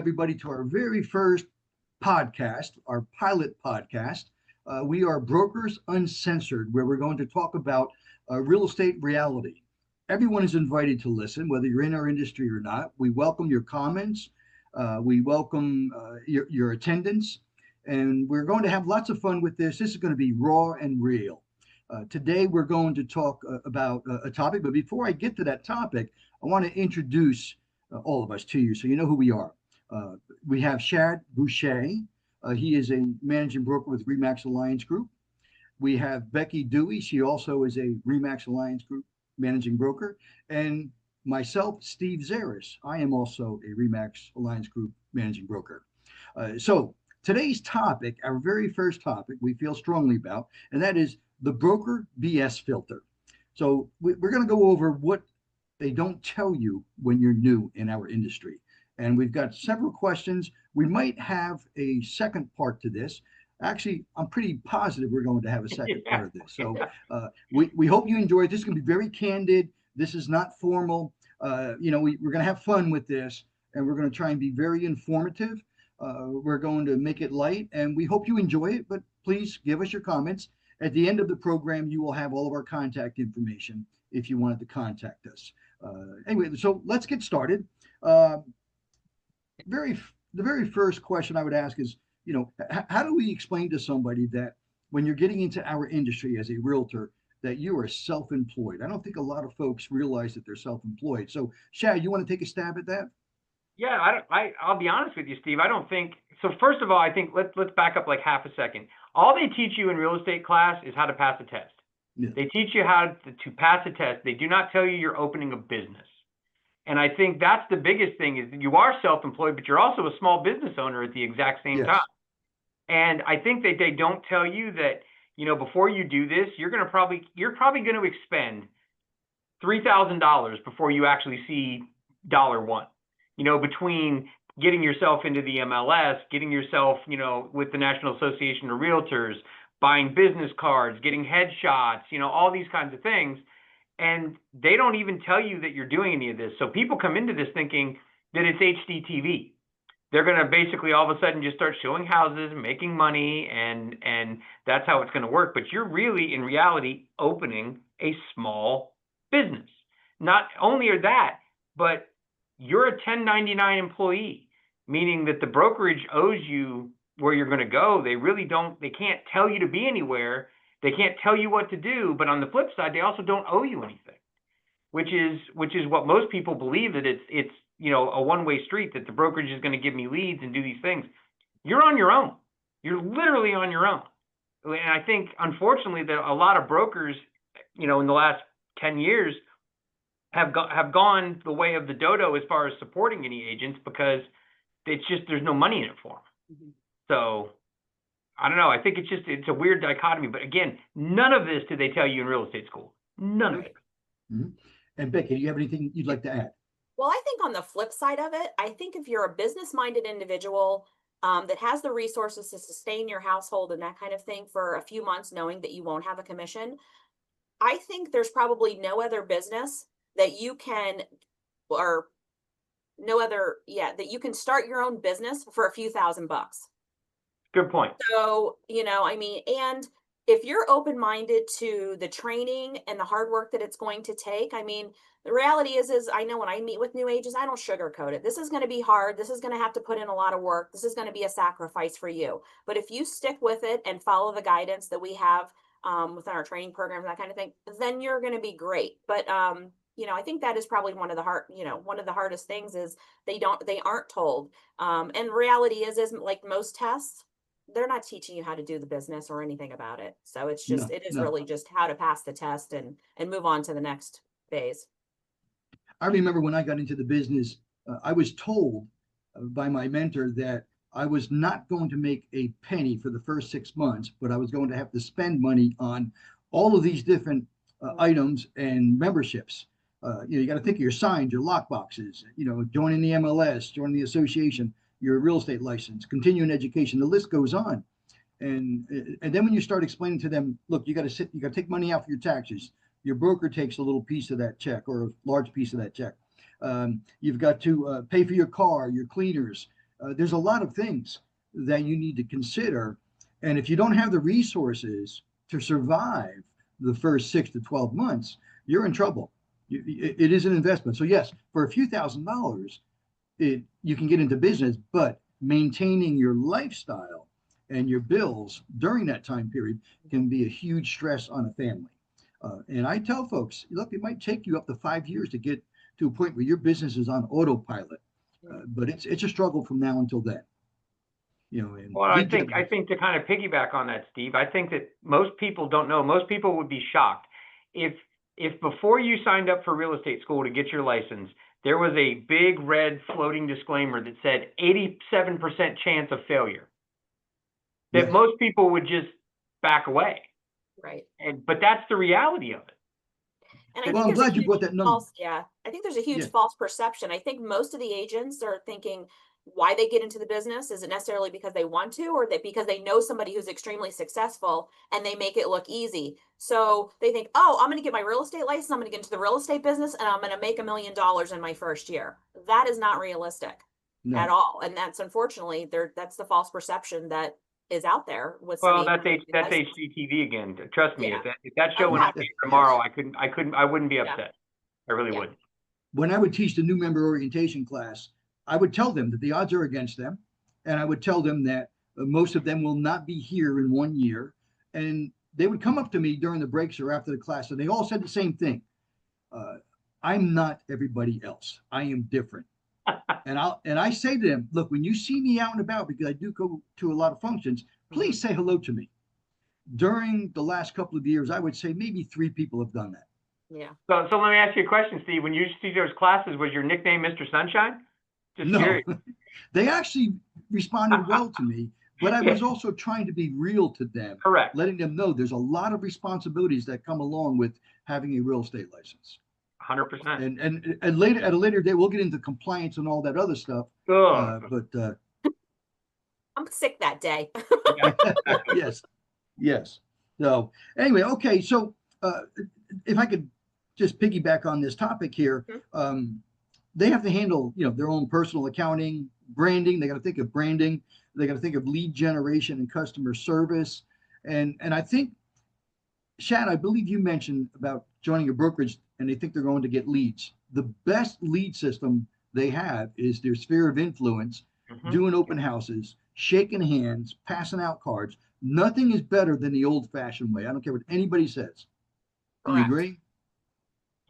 everybody to our very first podcast, our pilot podcast. We are Brokers Uncensored, where we're going to talk about real estate reality. Everyone is invited to listen, whether you're in our industry or not. We welcome your comments. We welcome your attendance. And we're going to have lots of fun with this. This is going to be raw and real. Today, we're going to talk about a topic. But before I get to that topic, I want to introduce all of us to you so you know who we are. We have Shad Boucher. He is a managing broker with Remax Alliance Group. We have Becky Dewey. She also is a Remax Alliance Group managing broker. And myself, Steve Zeris. I am also a Remax Alliance Group managing broker. So today's topic, our very first topic, we feel strongly about, and that is the broker BS filter. So we're going to go over what they don't tell you when you're new in our industry. And we've got several questions. We might have a second part to this. Actually, I'm pretty positive we're going to have a second part of this. So we hope you enjoy it. This is going to be very candid. This is not formal. We're going to have fun with this, and we're going to try and be very informative. We're going to make it light, and we hope you enjoy it. But please give us your comments. At the end of the program, you will have all of our contact information if you wanted to contact us. Anyway, so let's get started. The very first question I would ask is, how do we explain to somebody that when you're getting into our industry as a realtor, that you are self-employed? I don't think a lot of folks realize that they're self-employed. So, Shad, you want to take a stab at that? Yeah, I'll be honest with you, Steve. I don't think so. First of all, I think let's back up like half a second. All they teach you in real estate class is how to pass a test. Yeah. They teach you how to pass a test. They do not tell you you're opening a business. And I think that's the biggest thing is that you are self-employed, but you're also a small business owner at the exact same time. And I think that they don't tell you that, before you do this, you're probably going to expend $3,000 before you actually see $1. Between getting yourself into the MLS, getting yourself, with the National Association of Realtors, buying business cards, getting headshots, all these kinds of things. And they don't even tell you that you're doing any of this. So people come into this thinking that it's HDTV. They're going to basically all of a sudden just start showing houses, making money, and that's how it's going to work. But you're really, in reality, opening a small business. Not only are that, but you're a 1099 employee, meaning that the brokerage owes you where you're going to go. They can't tell you to be anywhere. They can't tell you what to do, but on the flip side, they also don't owe you anything, which is what most people believe, that it's a one-way street, that the brokerage is going to give me leads and do these things. You're on your own. You're literally on your own. And I think, unfortunately, that a lot of brokers, in the last 10 years have gone the way of the dodo as far as supporting any agents, because there's no money in it for them. Mm-hmm. So I don't know. I think it's a weird dichotomy. But again, none of this did they tell you in real estate school. None of it. Mm-hmm. And Becky, do you have anything you'd like to add? Well, I think on the flip side of it, I think if you're a business-minded individual that has the resources to sustain your household and that kind of thing for a few months, knowing that you won't have a commission, I think there's probably no other business that you can, or no other, that you can start your own business for a few $1,000. Good point. So, and if you're open-minded to the training and the hard work that it's going to take, the reality is I know when I meet with new agents, I don't sugarcoat it. This is going to be hard. This is going to have to put in a lot of work. This is going to be a sacrifice for you. But if you stick with it and follow the guidance that we have within our training programs, that kind of thing, then you're going to be great. But, I think that is probably one of the hardest things is they aren't told. And reality is like most tests, they're not teaching you how to do the business or anything about it. So it's just, really just how to pass the test and move on to the next phase. I remember when I got into the business, I was told by my mentor that I was not going to make a penny for the first 6 months, but I was going to have to spend money on all of these different items and memberships. You got to think of your signs, your lock boxes, joining the MLS, joining the association, your real estate license, continuing education, the list goes on. And then when you start explaining to them, look, you got to take money out for your taxes. Your broker takes a little piece of that check or a large piece of that check. You've got to pay for your car, your cleaners, There's a lot of things that you need to consider. And if you don't have the resources to survive the first 6 to 12 months, you're in trouble. It is an investment. So yes, for a few $1,000s, you can get into business, but maintaining your lifestyle and your bills during that time period can be a huge stress on a family. And I tell folks, look, it might take you up to 5 years to get to a point where your business is on autopilot, but it's a struggle from now until then. And well, I think to kind of piggyback on that, Steve, I think that most people don't know. Most people would be shocked if before you signed up for real estate school to get your license, there was a big red floating disclaimer that said 87% chance of failure. That most people would just back away. Right. But that's the reality of it. And I'm glad you brought that number. I think there's a huge false perception. I think most of the agents are thinking why they get into the business isn't necessarily because they want to, or that because they know somebody who's extremely successful and they make it look easy. So they think, oh, I'm going to get my real estate license. I'm going to get into the real estate business and I'm going to make $1 million in my first year. That is not realistic at all. And that's unfortunately that's the false perception that is out there with. Well, that's HGTV again. Trust me, if that show went up tomorrow, I wouldn't be upset. I really wouldn't. When I would teach the new member orientation class, I would tell them that the odds are against them. And I would tell them that most of them will not be here in 1 year. And they would come up to me during the breaks or after the class, and they all said the same thing. I'm not everybody else. I am different. And I say to them, look, when you see me out and about, because I do go to a lot of functions, please say hello to me. During the last couple of years, I would say maybe 3 people have done that. Yeah. So let me ask you a question, Steve. When you see those classes, was your nickname Mr. Sunshine? Just curious. They actually responded well to me, but I was also trying to be real to them. Correct. Letting them know there's a lot of responsibilities that come along with having a real estate license. 100%. And later, at a later date, we'll get into compliance and all that other stuff. But I'm sick that day. Yes. So anyway, okay. So if I could just piggyback on this topic here, they have to handle, their own personal accounting, branding. They got to think of branding. They got to think of lead generation and customer service. And I think, Shad, I believe you mentioned about joining a brokerage and they think they're going to get leads. The best lead system they have is their sphere of influence, doing open houses, shaking hands, passing out cards. Nothing is better than the old-fashioned way. I don't care what anybody says. Do you agree?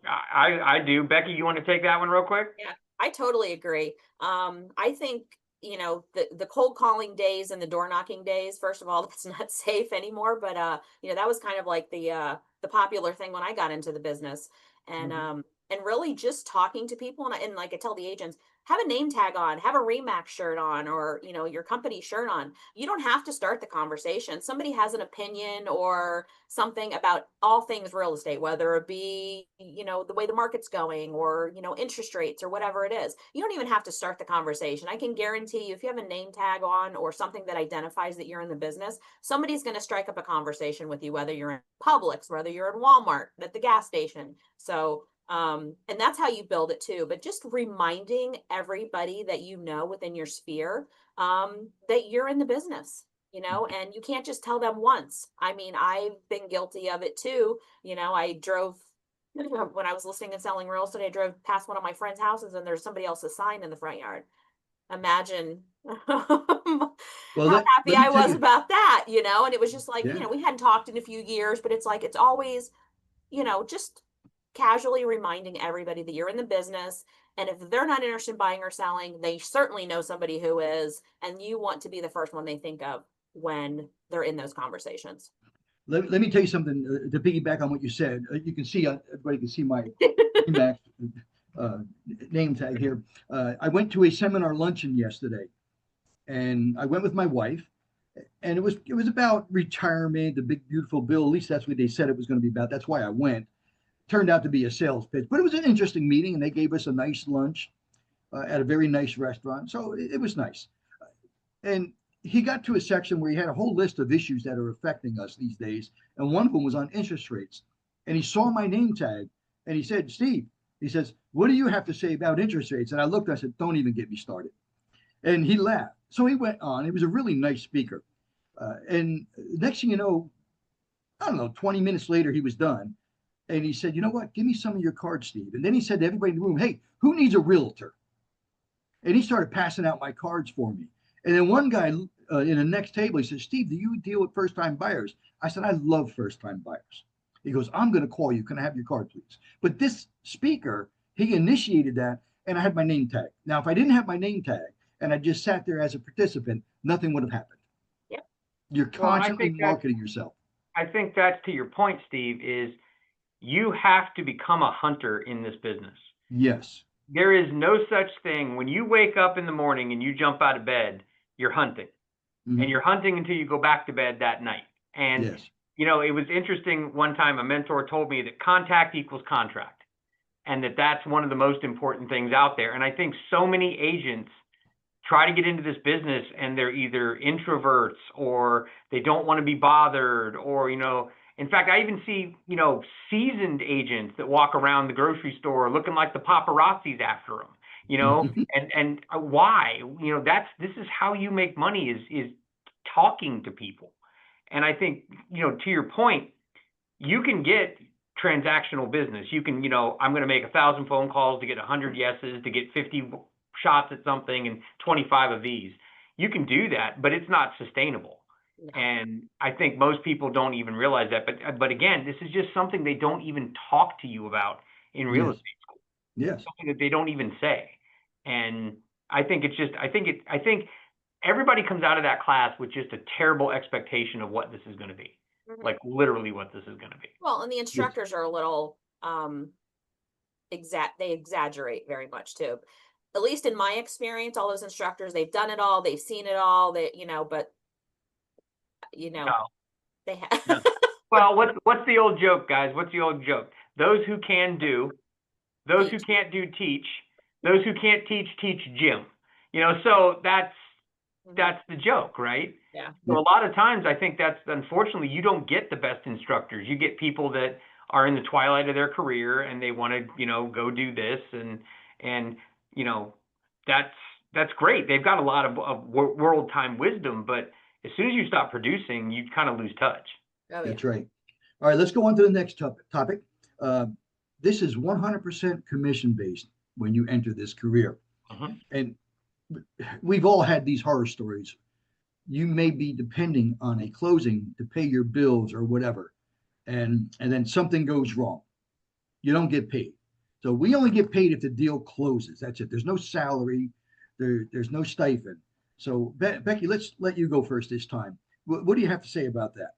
I do. Becky, you want to take that one real quick? Yeah, I totally agree. I think, the cold calling days and the door knocking days, first of all, that's not safe anymore. But, that was kind of like the popular thing when I got into the business. And really just talking to people. And like I tell the agents, have a name tag on, have a Remax shirt on, or, your company shirt on. You don't have to start the conversation. Somebody has an opinion or something about all things real estate, whether it be, the way the market's going or, interest rates or whatever it is. You don't even have to start the conversation. I can guarantee you, if you have a name tag on or something that identifies that you're in the business, somebody's going to strike up a conversation with you, whether you're in Publix, whether you're in Walmart, at the gas station. So, and that's how you build it too. But just reminding everybody that within your sphere, that you're in the business, and you can't just tell them once. I mean, I've been guilty of it too. I drove, when I was listing and selling real estate, I drove past one of my friends' houses and there's somebody else's sign in the front yard. Imagine how happy I was about that, and it was just like, we hadn't talked in a few years, but it's like, it's always, just casually reminding everybody that you're in the business. And if they're not interested in buying or selling, they certainly know somebody who is, and you want to be the first one they think of when they're in those conversations. Let me tell you something to piggyback on what you said. You can see, everybody can see my name tag here. I went to a seminar luncheon yesterday, and I went with my wife, and it was about retirement, the big beautiful bill. At least that's what they said it was going to be about. That's why I went. Turned out to be a sales pitch, but it was an interesting meeting, and they gave us a nice lunch at a very nice restaurant. So it was nice. And he got to a section where he had a whole list of issues that are affecting us these days, and one of them was on interest rates. And he saw my name tag, and he said, Steve, he says, what do you have to say about interest rates? And I looked, I said, don't even get me started. And he laughed. So he went on. He was a really nice speaker. And next thing you know, I don't know, 20 minutes later, he was done. And he said, you know what? Give me some of your cards, Steve. And then he said to everybody in the room, hey, who needs a realtor? And he started passing out my cards for me. And then one guy in the next table, he said, Steve, do you deal with first-time buyers? I said, I love first-time buyers. He goes, I'm going to call you. Can I have your card, please? But this speaker, he initiated that, and I had my name tag. Now, if I didn't have my name tag and I just sat there as a participant, nothing would have happened. Yep. You're constantly marketing yourself. I think that's to your point, Steve, is you have to become a hunter in this business. Yes. There is no such thing. When you wake up in the morning and you jump out of bed, you're hunting. Mm-hmm. And you're hunting until you go back to bed that night. And, yes. You know, it was interesting. One time a mentor told me that contact equals contract, and that's one of the most important things out there. And I think so many agents try to get into this business and they're either introverts or they don't want to be bothered, or, you know, in fact, I even see, you know, seasoned agents that walk around the grocery store looking like the paparazzi's after them, you know, and why? You know, this is how you make money is talking to people. And I think, you know, to your point, you can get transactional business. You can, you know, I'm going to make 1,000 phone calls to get 100 yeses, to get 50 shots at something and 25 of these. You can do that, but it's not sustainable. No. And I think most people don't even realize that. But again, this is just something they don't even talk to you about in real estate school. Yes. Something that they don't even say. And I think it's just, I think everybody comes out of that class with just a terrible expectation of what this is going to be. Mm-hmm. Like literally what this is going to be. Well, and the instructors are a little, they exaggerate very much too. At least in my experience, all those instructors, they've done it all, they've seen it all, but no. They have. No. Well, what's the old joke, guys? What's the old joke? Those who can do, those who can't do teach, those who can't teach gym. You know, so that's the joke, right? Yeah. So a lot of times I think that's, unfortunately, you don't get the best instructors. You get people that are in the twilight of their career and they want to, you know, go do this and you know, that's great. They've got a lot of world time wisdom, but as soon as you stop producing, you kind of lose touch. Oh, yeah. That's right. All right, let's go on to the next topic. This is 100% commission based when you enter this career. Uh-huh. And we've all had these horror stories. You may be depending on a closing to pay your bills or whatever, and then something goes wrong. You don't get paid. So we only get paid if the deal closes. That's it. There's no salary. There's no stipend. So Becky, let's let you go first this time. What do you have to say about that?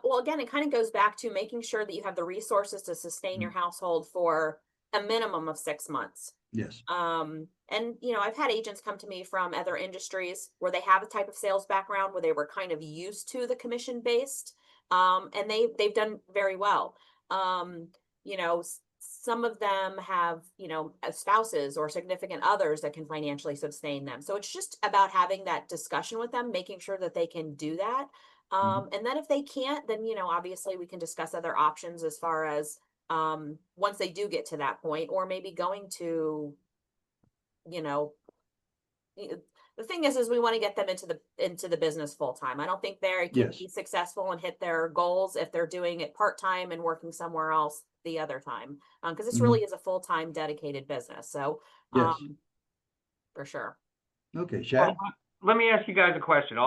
Well, again, it kind of goes back to making sure that you have the resources to sustain your household for a minimum of 6 months. Yes. And, you know, I've had agents come to me from other industries where they have a type of sales background where they were kind of used to the commission based, and they've done very well. You know, some of them have, you know, spouses or significant others that can financially sustain them. So it's just about having that discussion with them, making sure that they can do that. And then if they can't, then, you know, obviously we can discuss other options as far as once they do get to that point, or maybe going to, you know, the thing is we want to get them into the business full time. I don't think they can be successful and hit their goals if they're doing it part time and working somewhere else the other time, because this really is a full time dedicated business. So, for sure. Okay, Shad. Well, let me ask you guys a question.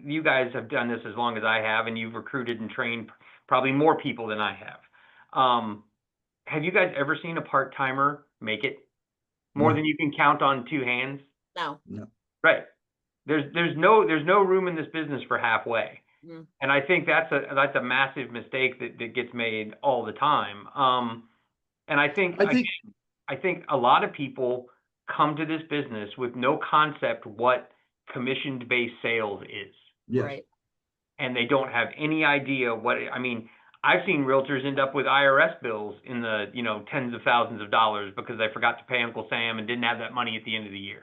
You guys have done this as long as I have, and you've recruited and trained probably more people than I have. Have you guys ever seen a part timer make it more than you can count on two hands? No. Right. There's no room in this business for halfway. And I think that's a massive mistake that gets made all the time. And I think a lot of people come to this business with no concept what commissioned based sales is. Yes. Right. And they don't have any idea I've seen realtors end up with IRS bills in the, you know, tens of thousands of dollars because they forgot to pay Uncle Sam and didn't have that money at the end of the year.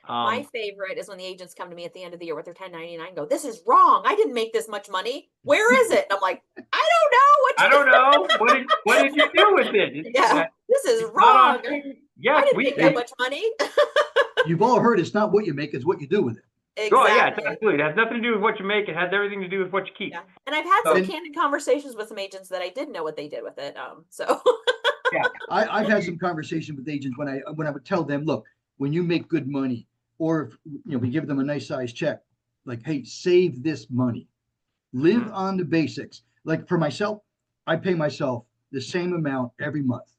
My favorite is when the agents come to me at the end of the year with their 1099 and go, "This is wrong. I didn't make this much money. Where is it?" And I'm like, "I don't know. What did you do with it? Yeah, this is wrong." Yes, didn't make that much money. You've all heard it's not what you make, it's what you do with it. Exactly. Oh, yeah, absolutely. It has nothing to do with what you make. It has everything to do with what you keep. Yeah. And I've had some candid conversations with some agents that I did know what they did with it. So yeah, I've had some conversation with agents when I would tell them, look, when you make good money, or if we give them a nice size check, like, hey, save this money, live on the basics. Like for myself, I pay myself the same amount every month,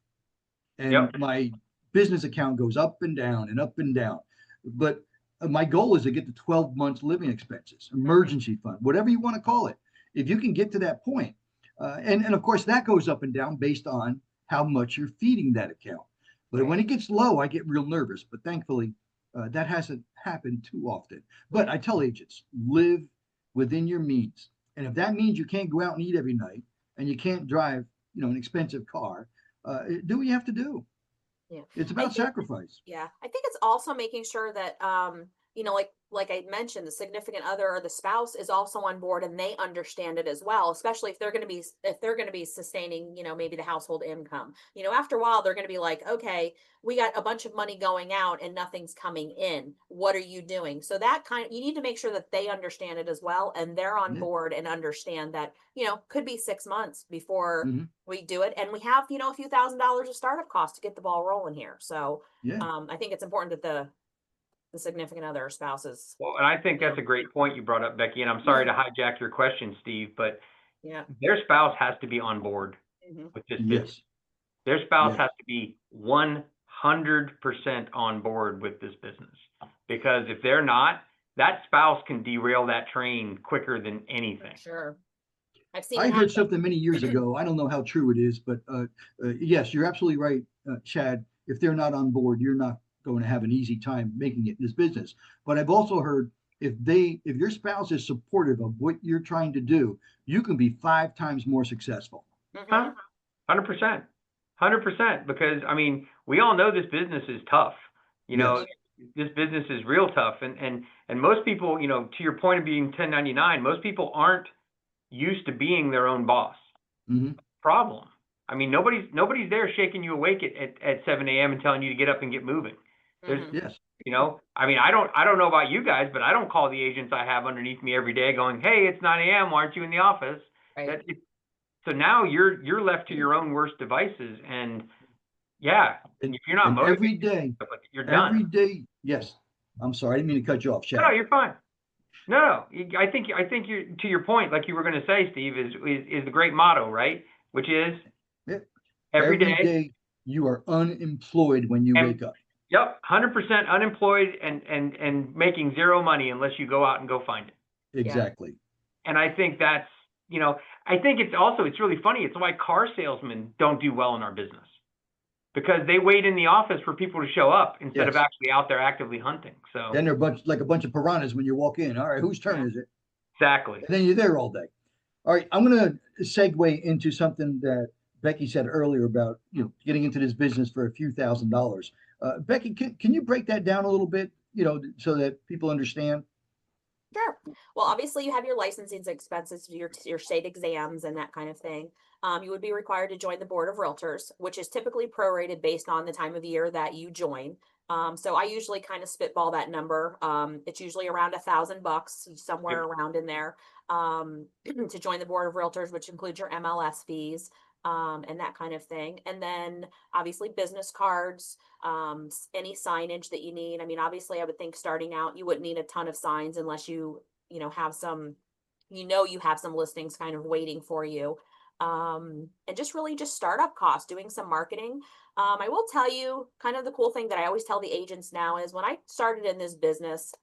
and my business account goes up and down and up and down. But my goal is to get to 12 months living expenses, emergency fund, whatever you want to call it. If you can get to that point, and of course that goes up and down based on how much you're feeding that account. But when it gets low, I get real nervous. But thankfully, that hasn't happened too often. But I tell agents, live within your means. And if that means you can't go out and eat every night and you can't drive, an expensive car, do what you have to do. Yeah. It's about sacrifice. Yeah. I think it's also making sure that, like I mentioned, the significant other or the spouse is also on board and they understand it as well, especially if they're going to be sustaining, maybe the household income. After a while, they're going to be like, okay, we got a bunch of money going out and nothing's coming in. What are you doing? So you need to make sure that they understand it as well. And they're on board and understand that, could be 6 months before we do it. And we have, a few $1,000s of startup costs to get the ball rolling here. So I think it's important that the significant other or spouses. Well, and I think that's a great point you brought up, Becky, and I'm sorry to hijack your question, Steve, but their spouse has to be on board with this business. Their spouse has to be 100% on board with this business, because if they're not, that spouse can derail that train quicker than anything. Sure. I heard something many years ago. I don't know how true it is, but yes, you're absolutely right, Chad. If they're not on board, you're not going to have an easy time making it in this business. But I've also heard if your spouse is supportive of what you're trying to do, you can be 5 times more successful. 100%. 100%. Because we all know this business is tough. This business is real tough. And most people, to your point of being 1099, most people aren't used to being their own boss. Problem. Nobody's there shaking you awake at 7 a.m. and telling you to get up and get moving. Yes. I don't know about you guys, but I don't call the agents I have underneath me every day going, hey, it's 9 a.m. Why aren't you in the office? Right. So now you're left to your own worst devices. And if you're not motivated, every day, you're done. Every day. Yes. I'm sorry. I didn't mean to cut you off, Chad. No, you're fine. No. I think you're, to your point, like you were going to say, Steve, is the great motto, right? Which is every day you are unemployed when you wake up. Yep, 100% unemployed and making zero money unless you go out and go find it. Exactly. And I think that's, I think it's really funny. It's why car salesmen don't do well in our business, because they wait in the office for people to show up instead of actually out there actively hunting. So then they're like a bunch of piranhas when you walk in. All right, whose turn is it? Exactly. And then you're there all day. All right, I'm going to segue into something that Becky said earlier about getting into this business for a few $1,000s. Becky, can you break that down a little bit, so that people understand? Sure. Well, obviously you have your licensing expenses, your state exams and that kind of thing. You would be required to join the board of realtors, which is typically prorated based on the time of year that you join. So I usually kind of spitball that number. It's usually around $1,000, somewhere around in there, to join the board of realtors, which includes your MLS fees. And that kind of thing. And then obviously business cards, any signage that you need. Obviously I would think starting out, you wouldn't need a ton of signs unless you have some listings kind of waiting for you. And just startup costs, doing some marketing. I will tell you kind of the cool thing that I always tell the agents now is when I started in this business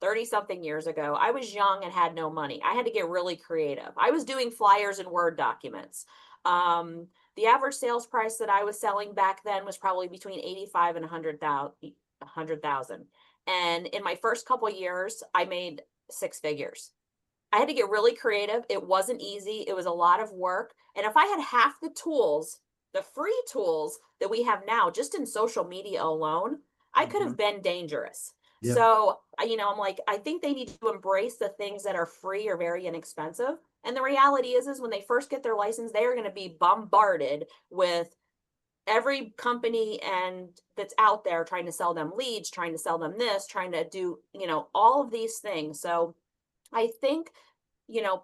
30 something years ago, I was young and had no money. I had to get really creative. I was doing flyers and Word documents. The average sales price that I was selling back then was probably between 85 and 100,000. And in my first couple of years, I made 6 figures. I had to get really creative. It wasn't easy. It was a lot of work. And if I had half the tools, the free tools that we have now, just in social media alone, I could have been dangerous. Yep. So, I'm like, I think they need to embrace the things that are free or very inexpensive. And the reality is when they first get their license, they are going to be bombarded with every company and that's out there trying to sell them leads, trying to sell them this, trying to do, all of these things. So I think,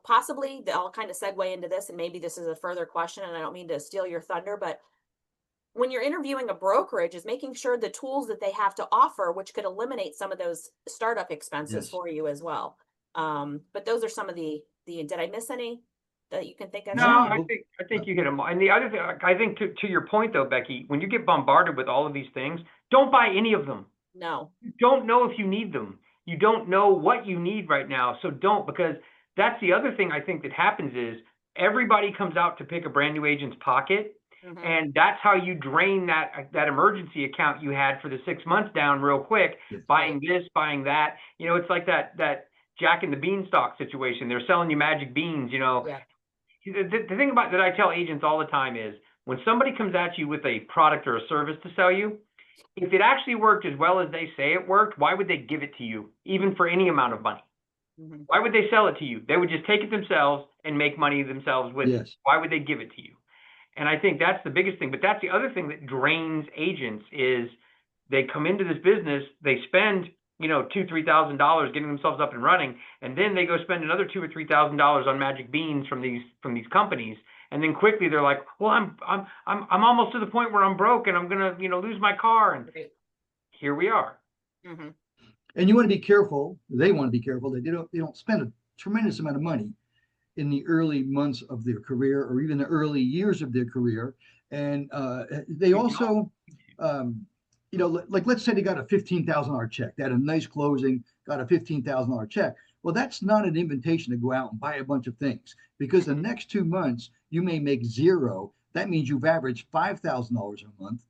possibly I'll kind of segue into this, and maybe this is a further question, and I don't mean to steal your thunder, but when you're interviewing a brokerage, is making sure the tools that they have to offer, which could eliminate some of those startup expenses Yes. for you as well. But those are some of the did I miss any that you can think of? No, I think you hit them. And the other thing, I think to your point though, Becky, when you get bombarded with all of these things, don't buy any of them. No. You don't know if you need them. You don't know what you need right now. So don't, because that's the other thing I think that happens is everybody comes out to pick a brand new agent's pocket. Mhm. And that's how you drain that emergency account you had for the 6 months down real quick, buying this, buying that. It's like that Jack and the Beanstalk situation. They're selling you magic beans, Yeah. The thing about that I tell agents all the time is when somebody comes at you with a product or a service to sell you, if it actually worked as well as they say it worked, why would they give it to you, even for any amount of money? Mhm. Why would they sell it to you? They would just take it themselves and make money themselves with it. Why would they give it to you? And I think that's the biggest thing. But that's the other thing that drains agents is they come into this business, they spend, $2,000-$3,000 getting themselves up and running, and then they go spend another $2,000 or $3,000 on magic beans from these companies, and then quickly they're like, well, I'm almost to the point where I'm broke and I'm gonna lose my car, and here we are. Mm-hmm. And you want to be careful. They want to be careful that they don't spend a tremendous amount of money in the early months of their career or even the early years of their career. And they also, like let's say they got a $15,000 check. They had a nice closing, got a $15,000 check. Well, that's not an invitation to go out and buy a bunch of things, because the next 2 months you may make zero. That means you've averaged $5,000 a month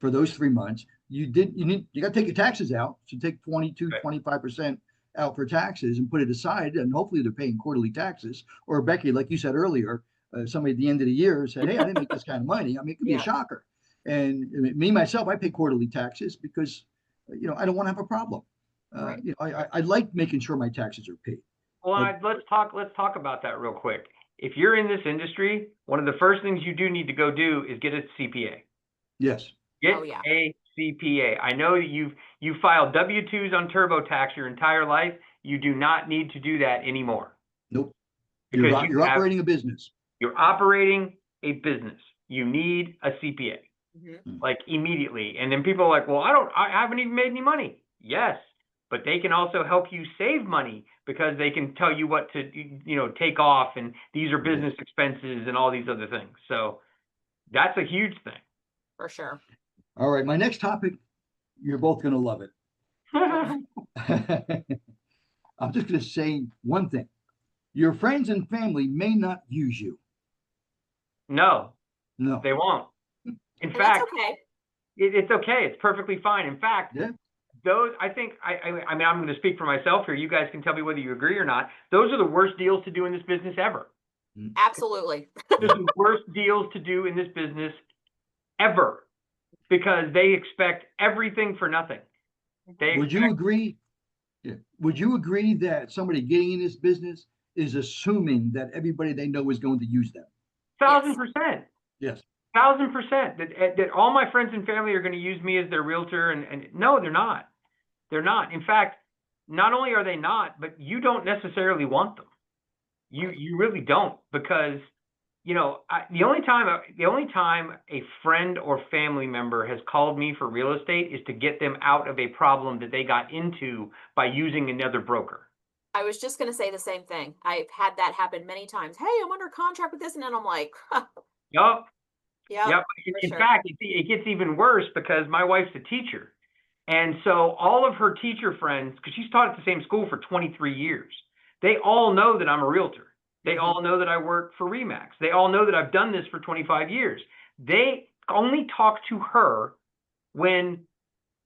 for those 3 months. You got to take your taxes out. So take 22, 25% out for taxes and put it aside, and hopefully they're paying quarterly taxes. Or Becky, like you said earlier, somebody at the end of the year said, hey, I didn't make this kind of money. I mean, it could be a shocker. And me, myself, I pay quarterly taxes because, I don't want to have a problem. I like making sure my taxes are paid. Well, let's talk about that real quick. If you're in this industry, one of the first things you do need to go do is get a CPA. Yes. Get a CPA. I know you filed W-2s on TurboTax your entire life. You do not need to do that anymore. Nope. You're operating a business. You're operating a business. You need a CPA, Mm-hmm. like immediately. And then people are like, well, I haven't even made any money. Yes, but they can also help you save money because they can tell you what to, take off, and these are business expenses and all these other things. So that's a huge thing. For sure. All right, my next topic, you're both going to love it. I'm just going to say one thing. Your friends and family may not use you. No, No, they won't. In And fact, that's okay. it's okay. It's perfectly fine. In fact, those, I think, I mean, I'm going to speak for myself here. You guys can tell me whether you agree or not. Those are the worst deals to do in this business ever. Absolutely. Those are the worst deals to do in this business ever, because they expect everything for nothing. Would you agree? Yeah. Would you agree that somebody getting in this business is assuming that everybody they know is going to use them? 1,000%. Yes. 1,000%. That all my friends and family are going to use me as their realtor, and no, they're not. They're not. In fact, not only are they not, but you don't necessarily want them. You really don't, because the only time a friend or family member has called me for real estate is to get them out of a problem that they got into by using another broker. I was just going to say the same thing. I've had that happen many times. Hey, I'm under contract with this, and then I'm like, Yup. Yep. In fact, it gets even worse because my wife's a teacher. And so all of her teacher friends, because she's taught at the same school for 23 years, they all know that I'm a realtor. They all know that I work for RE/MAX. They all know that I've done this for 25 years. They only talk to her when,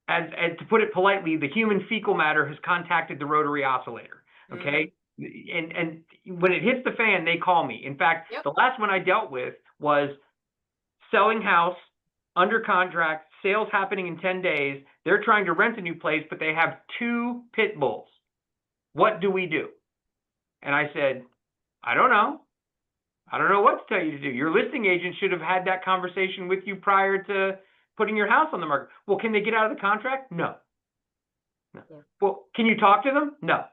as to put it politely, the human fecal matter has contacted the rotary oscillator. Okay. And when it hits the fan, they call me. In fact, the last one I dealt with was selling house, under contract, sales happening in 10 days. They're trying to rent a new place, but they have 2 pit bulls. What do we do? And I said, I don't know. I don't know what to tell you to do. Your listing agent should have had that conversation with you prior to putting your house on the market. Well, can they get out of the contract? No. No. Yeah. Well, can you talk to them? No.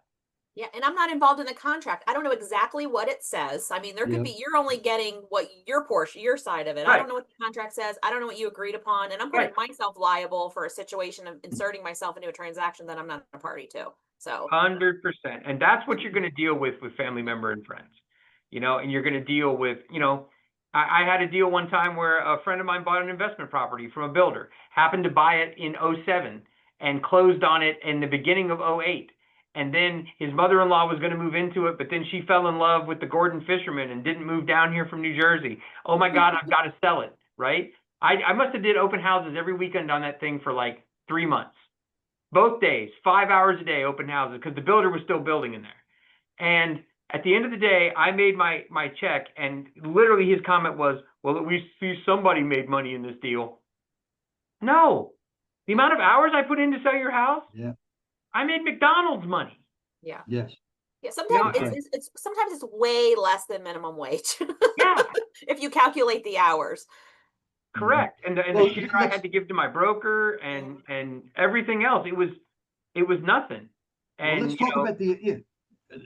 Yeah, and I'm not involved in the contract. I don't know exactly what it says. I mean, there could Yeah. be, you're only getting what your portion, your side of it. I Right. don't know what the contract says. I don't know what you agreed upon. And I'm putting Right. myself liable for a situation of inserting myself into a transaction that I'm not a party to. So 100%. And that's what you're going to deal with family member and friends, and you're going to deal with, I had a deal one time where a friend of mine bought an investment property from a builder, happened to buy it in 07 and closed on it in the beginning of 08. And then his mother-in-law was going to move into it, but then she fell in love with the Gordon fisherman and didn't move down here from New Jersey. Oh my God, I've got to sell it, right? I must have did open houses every weekend on that thing for like 3 months. Both days, 5 hours a day, open houses, because the builder was still building in there. And at the end of the day, I made my check, and literally his comment was, well, at least see somebody made money in this deal. No, the amount of hours I put in to sell your house, Yeah. I made McDonald's money. yeah. Yes. Yeah, sometimes Yeah. it's sometimes it's way less than minimum wage. Yeah. If you calculate the hours. Correct. And the Well, share I had to give to my broker and everything else, it was nothing. And well, let's talk about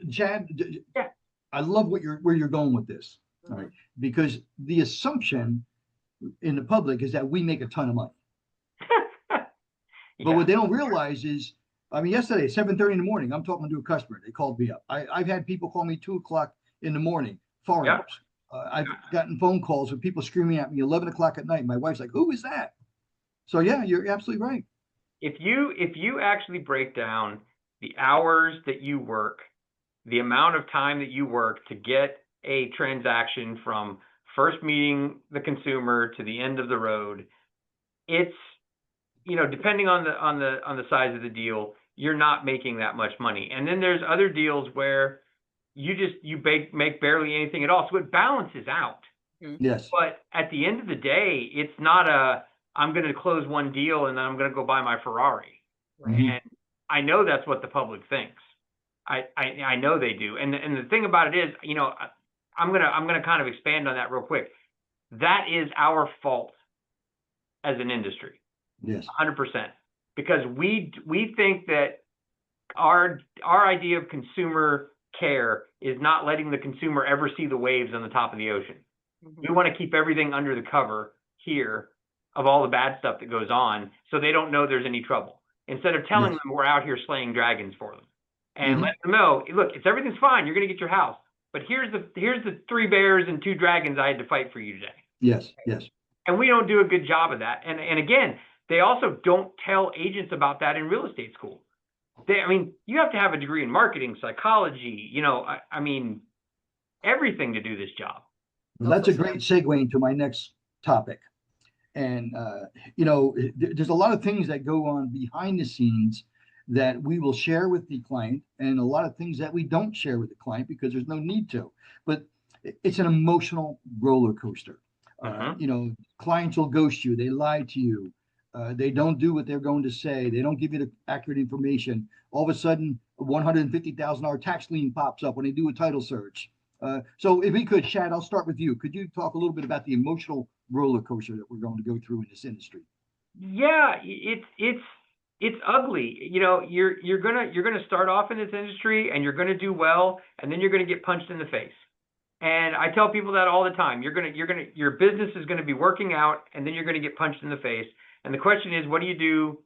Chad. Yeah. I love where you're going with this. All right, because the assumption in the public is that we make a ton of money. But what they don't realize is, I mean, yesterday, 7:30 in the morning, I'm talking to a customer. They called me up. I've had people call me 2 o'clock in the morning, foreigners. I've gotten phone calls with people screaming at me 11 o'clock at night. My wife's like, who is that? So yeah, you're absolutely right. If you actually break down the hours that you work, the amount of time that you work to get a transaction from first meeting the consumer to the end of the road, it's, depending on the size of the deal, you're not making that much money. And then there's other deals where you make barely anything at all. So it balances out. Yes. But at the end of the day, it's not I'm going to close one deal and then I'm going to go buy my Ferrari. Mhm. And I know that's what the public thinks. I know they do. And the thing about it is, I'm gonna kind of expand on that real quick. That is our fault as an industry. Yes. 100%. Because we think that our idea of consumer care is not letting the consumer ever see the waves on the top of the ocean. We want to keep everything under the cover here of all the bad stuff that goes on, so they don't know there's any trouble. Instead of telling them we're out here slaying dragons for them, and let them know, look, everything's fine. You're going to get your house, but here's the 3 bears and 2 dragons I had to fight for you today. Yes. Yes. And we don't do a good job of that. And again, they also don't tell agents about that in real estate school. You have to have a degree in marketing, psychology, everything to do this job. Well, that's a great segue into my next topic. And, there's a lot of things that go on behind the scenes that we will share with the client, and a lot of things that we don't share with the client because there's no need to. But it's an emotional roller coaster. Clients will ghost you. They lie to you. They don't do what they're going to say. They don't give you the accurate information. All of a sudden, a $150,000 tax lien pops up when they do a title search. So if we could, Chad, I'll start with you. Could you talk a little bit about the emotional roller coaster that we're going to go through in this industry? Yeah, it's ugly. You're gonna start off in this industry and you're gonna do well, and then you're gonna get punched in the face. And I tell people that all the time. Your business is gonna be working out, and then you're gonna get punched in the face. And the question is, what do you do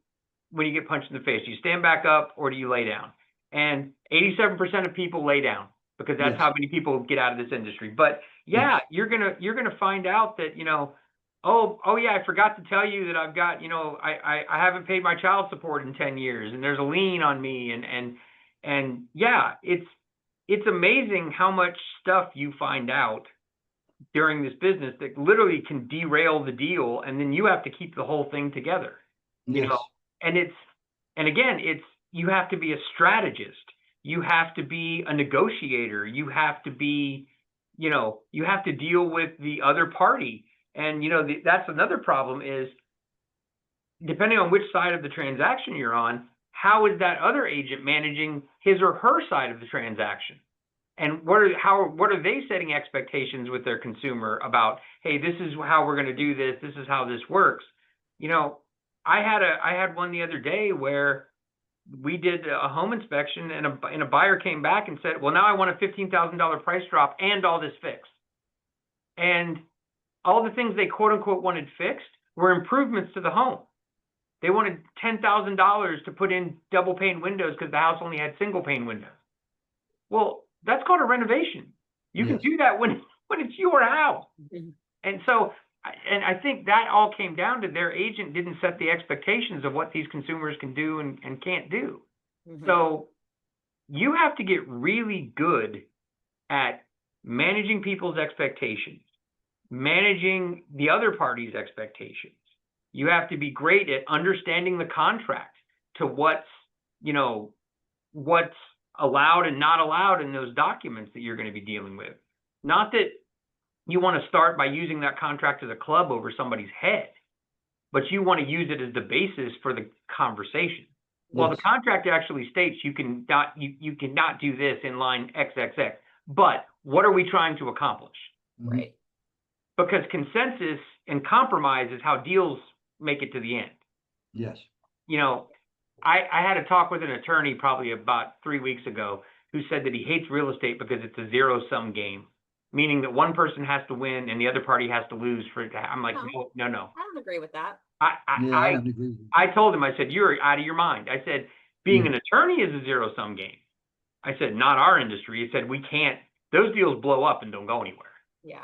when you get punched in the face? Do you stand back up or do you lay down? And 87% of people lay down, because that's how many people get out of this industry. But you're gonna find out that, oh yeah, I forgot to tell you that I've got, I haven't paid my child support in 10 years and there's a lien on me. And yeah, it's amazing how much stuff you find out during this business that literally can derail the deal, and then you have to keep the whole thing together. Yes. And again, you have to be a strategist. You have to be a negotiator. You have to be, you have to deal with the other party. And, that's another problem is, depending on which side of the transaction you're on, how is that other agent managing his or her side of the transaction? And what are they setting expectations with their consumer about, hey, this is how we're going to do this. This is how this works. I had one the other day where we did a home inspection and a buyer came back and said, well, now I want a $15,000 price drop and all this fixed. And all the things they quote unquote wanted fixed were improvements to the home. They wanted $10,000 to put in double pane windows because the house only had single pane windows. Well, that's called a renovation. You can do that when it's your house. And so, and I think that all came down to their agent didn't set the expectations of what these consumers can do and can't do. So you have to get really good at managing people's expectations, managing the other party's expectations. You have to be great at understanding the contract to what's allowed and not allowed in those documents that you're going to be dealing with. Not that you want to start by using that contract as a club over somebody's head, but you want to use it as the basis for the conversation. Well, the contract actually states you cannot do this in line XXX, but what are we trying to accomplish? Right. Because consensus and compromise is how deals make it to the end. Yes. I had a talk with an attorney probably about 3 weeks ago who said that he hates real estate because it's a zero-sum game, meaning that one person has to win and the other party has to lose for it to I'm like, no. I don't agree with that. I told him, I said, you're out of your mind. I said, being an attorney is a zero-sum game. I said, not our industry. He said, we can't, those deals blow up and don't go anywhere. Yeah.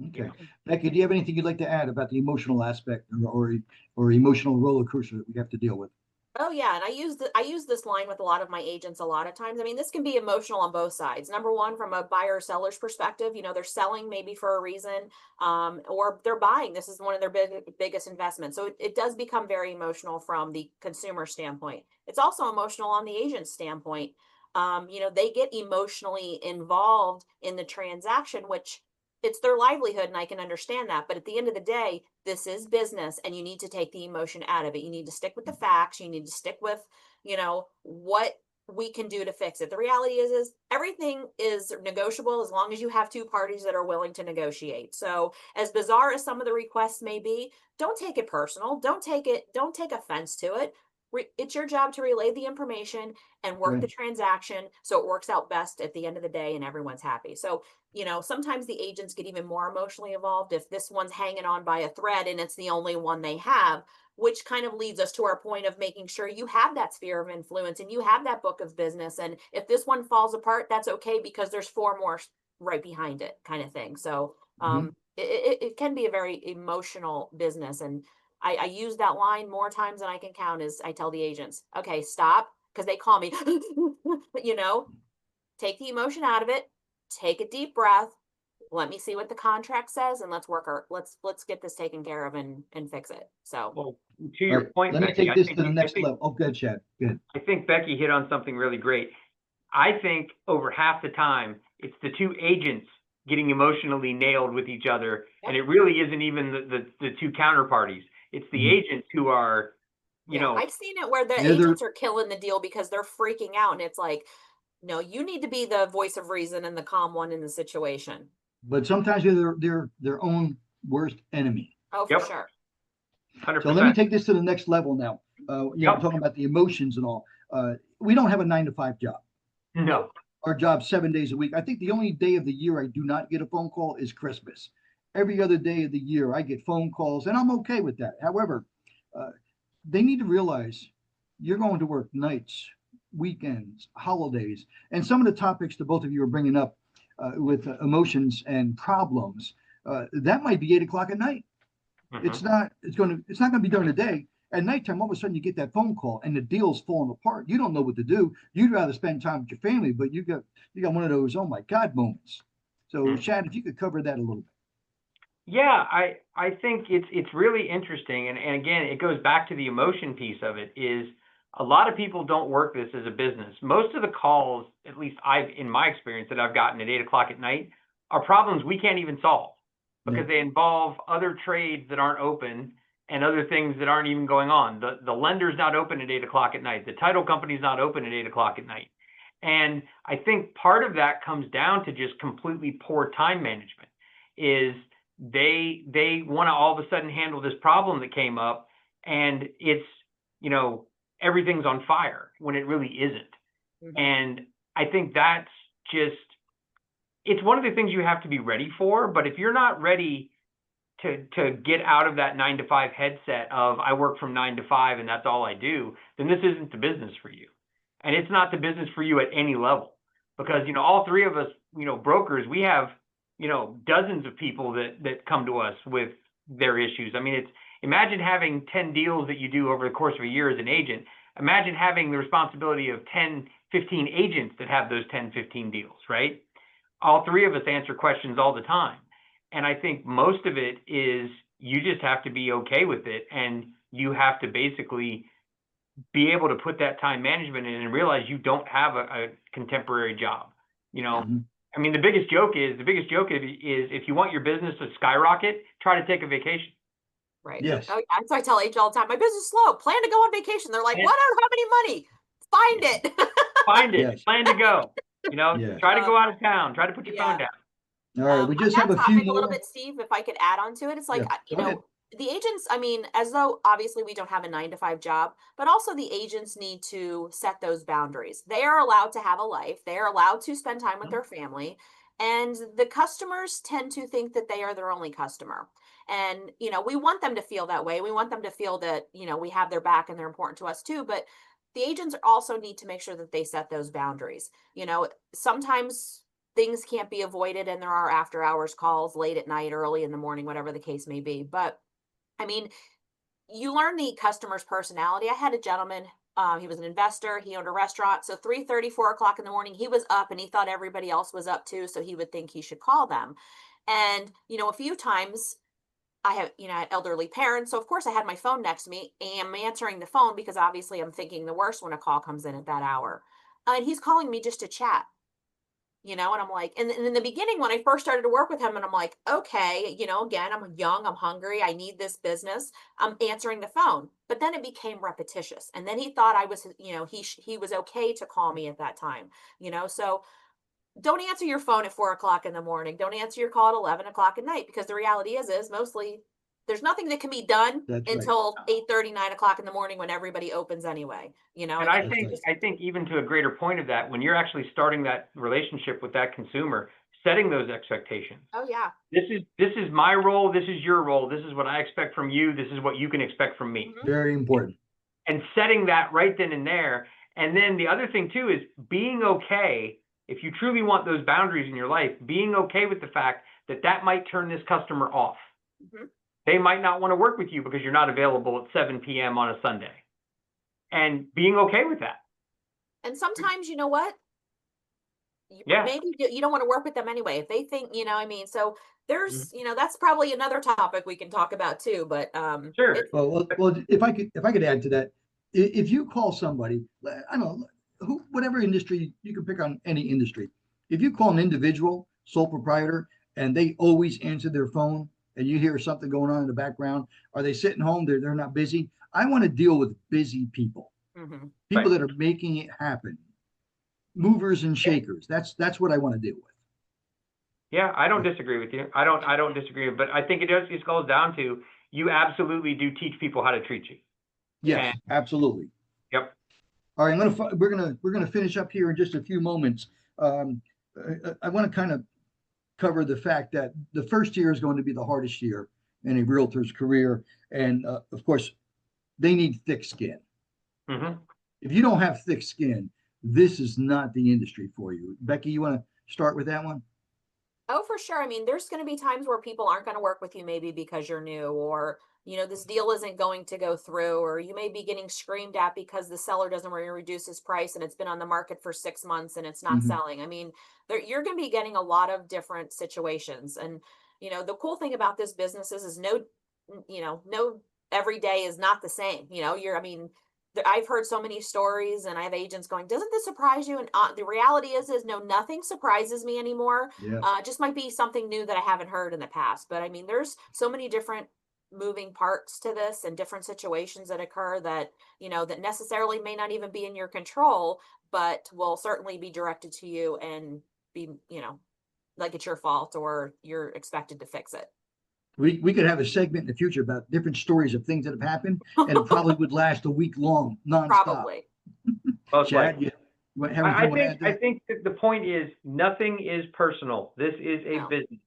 Okay. Becky, do you have anything you'd like to add about the emotional aspect or emotional roller coaster that we have to deal with? Oh yeah, and I use this line with a lot of my agents a lot of times. I mean, this can be emotional on both sides. Number one, from a buyer or seller's perspective, they're selling maybe for a reason, or they're buying. This is one of their biggest investments. So it does become very emotional from the consumer standpoint. It's also emotional on the agent standpoint. They get emotionally involved in the transaction, which it's their livelihood, and I can understand that. But at the end of the day, this is business, and you need to take the emotion out of it. You need to stick with the facts. You need to stick with, what we can do to fix it. The reality is everything is negotiable as long as you have two parties that are willing to negotiate. So as bizarre as some of the requests may be, don't take it personal. Don't take offense to it. It's your job to relay the information and work the transaction so it works out best at the end of the day and everyone's happy. So, sometimes the agents get even more emotionally involved if this one's hanging on by a thread and it's the only one they have, which kind of leads us to our point of making sure you have that sphere of influence and you have that book of business. And if this one falls apart, that's okay because there's four more right behind it, kind of thing. So it can be a very emotional business. And I use that line more times than I can count as I tell the agents, okay, stop, because they call me, take the emotion out of it, take a deep breath, let me see what the contract says, and let's get this taken care of and fix it. So, well, to your point, let me Becky, take this to the next level. Oh, good, Chad. Good. I think Becky hit on something really great. I think over half the time it's the two agents getting emotionally nailed with each other, and it really isn't even the two counterparties. It's the agents who are, I've seen it where the agents are killing the deal because they're freaking out, and it's like, no, you need to be the voice of reason and the calm one in the situation. But sometimes they're their own worst enemy. Oh, for sure. 100%. So let me take this to the next level now. Talking about the emotions and all. We don't have a 9-to-5 job. No. Our job's 7 days a week. I think the only day of the year I do not get a phone call is Christmas. Every other day of the year, I get phone calls, and I'm okay with that. However, they need to realize you're going to work nights, weekends, holidays, and some of the topics that both of you are bringing up with emotions and problems, that might be 8 o'clock at night. It's not going to be during the day. At nighttime, all of a sudden you get that phone call and the deal's falling apart. You don't know what to do. You'd rather spend time with your family, but you got one of those, oh my God, moments. So Chad, if you could cover that a little bit. Yeah, I think it's really interesting. And again, it goes back to the emotion piece of it is a lot of people don't work this as a business. Most of the calls, at least in my experience that I've gotten at 8 o'clock at night, are problems we can't even solve because they involve other trades that aren't open and other things that aren't even going on. The lender's not open at 8 o'clock at night. The title company's not open at 8 o'clock at night. And I think part of that comes down to just completely poor time management. Is they want to all of a sudden handle this problem that came up, and it's, you know, everything's on fire when it really isn't. And I think that's just, it's one of the things you have to be ready for. But if you're not ready to get out of that 9 to 5 headset of I work from 9 to 5 and that's all I do, then this isn't the business for you. And it's not the business for you at any level, because, you know, all three of us, you know, brokers, we have, you know, dozens of people that come to us with their issues. I mean, imagine having 10 deals that you do over the course of a year as an agent. Imagine having the responsibility of 10, 15 agents that have those 10, 15 deals, right? All three of us answer questions all the time. And I think most of it is you just have to be okay with it. And you have to basically be able to put that time management in and realize you don't have a contemporary job. You know, I mean, the biggest joke is if you want your business to skyrocket, try to take a vacation. Right. Yes. Oh, yeah. So I tell agents all the time, my business is slow. Plan to go on vacation. They're like, what? I don't have any money. Find it. Find it. Yes. Plan to go. You know, Yes. try to go out of town. Try to put your phone down. All right. We just on have that a few topic more. a little bit, Steve, if I could add on to it. It's like, Yeah, you go know, ahead. the agents, I mean, as though obviously we don't have a 9 to 5 job, but also the agents need to set those boundaries. They are allowed to have a life. They are allowed to spend time with their family. And the customers tend to think that they are their only customer. And, you know, we want them to feel that way. We want them to feel that, you know, we have their back and they're important to us too. But the agents also need to make sure that they set those boundaries. You know, sometimes things can't be avoided and there are after hours calls late at night, early in the morning, whatever the case may be. But I mean, you learn the customer's personality. I had a gentleman, he was an investor, he owned a restaurant. So 3:30, 4 o'clock in the morning, he was up and he thought everybody else was up too. So he would think he should call them. And, you know, a few times I have, you know, I had elderly parents. So of course I had my phone next to me and I'm answering the phone because obviously I'm thinking the worst when a call comes in at that hour. And he's calling me just to chat. You know, and I'm like, and in the beginning, when I first started to work with him, and I'm like, okay, you know, again, I'm young, I'm hungry, I need this business. I'm answering the phone, but then it became repetitious, and then he thought I was, you know, he was okay to call me at that time, you know. So don't answer your phone at 4 o'clock in the morning. Don't answer your call at 11 o'clock at night, because the reality is mostly there's nothing that can be done That's right. until 8:30, 9 o'clock in the morning when everybody opens anyway. You know, And and I then think just, I think even to a greater point of that, when you're actually starting that relationship with that consumer, setting those expectations. oh yeah, This is my role. This is your role. This is what I expect from you. This is what you can expect from me. Very important. And setting that right then and there. And then the other thing too is being okay. If you truly want those boundaries in your life, being okay with the fact that that might turn this customer off. They might not want to work with you because you're not available at 7 p.m. on a Sunday. And being okay with that. and sometimes, you know what? Yeah. Maybe you don't want to work with them anyway. If they think, you know, I mean, so there's, you know, that's probably another topic we can talk about too. But Sure. Well, if I could add to that, if you call somebody, I don't know, whatever industry, you can pick on any industry. If you call an individual sole proprietor and they always answer their phone and you hear something going on in the background, are they sitting home? They're not busy. I want to deal with busy people, people that are making it happen, movers and shakers. That's what I want to deal with. Yeah, I don't disagree with you. I don't disagree, but I think it just goes down to you absolutely do teach people how to treat you. Yes, absolutely. Yep. All right, we're gonna finish up here in just a few moments. I want to kind of cover the fact that the first year is going to be the hardest year in a realtor's career, and of course, they need thick skin. If you don't have thick skin, this is not the industry for you. Becky, you want to start with that one? oh, for sure. I mean, there's going to be times where people aren't going to work with you, maybe because you're new, or, you know, this deal isn't going to go through, or you may be getting screamed at because the seller doesn't want to reduce his price and it's been on the market for 6 months and it's not selling. I mean, you're going to be getting a lot of different situations. And, you know, the cool thing about this business is no, you know, no, every day is not the same. You know, I mean, I've heard so many stories and I have agents going, doesn't this surprise you? And the reality is no, nothing surprises me anymore. Yeah. Just might be something new that I haven't heard in the past. But I mean, there's so many different moving parts to this and different situations that occur that, that necessarily may not even be in your control, but will certainly be directed to you and be, like it's your fault or you're expected to fix it. We could have a segment in the future about different stories of things that have happened, and it probably would last a week long, nonstop. Probably. Chad, I think that the point is nothing is personal. This is a business.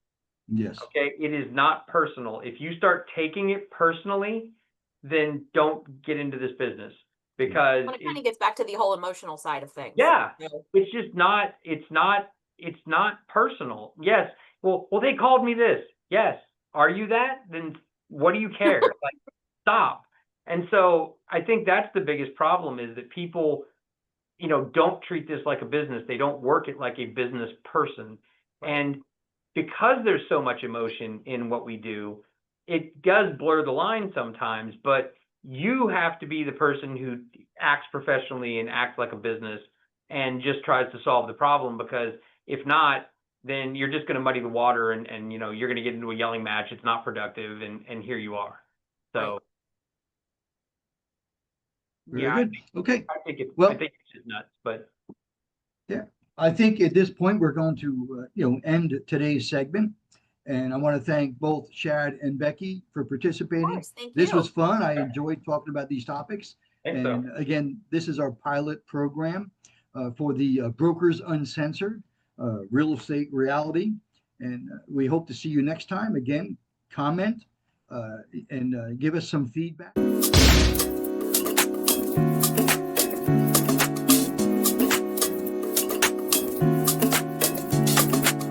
Yes. Okay. It is not personal. If you start taking it personally, then don't get into this business, because it kind of gets back to the whole emotional side of things. Yeah. It's just not, it's not personal. Yes. Well, they called me this. Yes. Are you that? Then what do you care? Like, stop. And so I think that's the biggest problem, is that people, don't treat this like a business. They don't work it like a business person. Right. And because there's so much emotion in what we do, it does blur the line sometimes, but you have to be the person who acts professionally and acts like a business and just tries to solve the problem, because if not, then you're just going to muddy the water and you're going to get into a yelling match. It's not productive. And here you are. So. Very Yeah, good. Okay. I think it's just nuts, but yeah, I think at this point we're going to end today's segment, and I want to thank both Chad and Becky for participating. Of course, thank This you. was fun. I enjoyed talking about these topics. And again, this is our pilot program for the Brokers Uncensored Real Estate Reality, and we hope to see you next time. Again, comment and give us some feedback.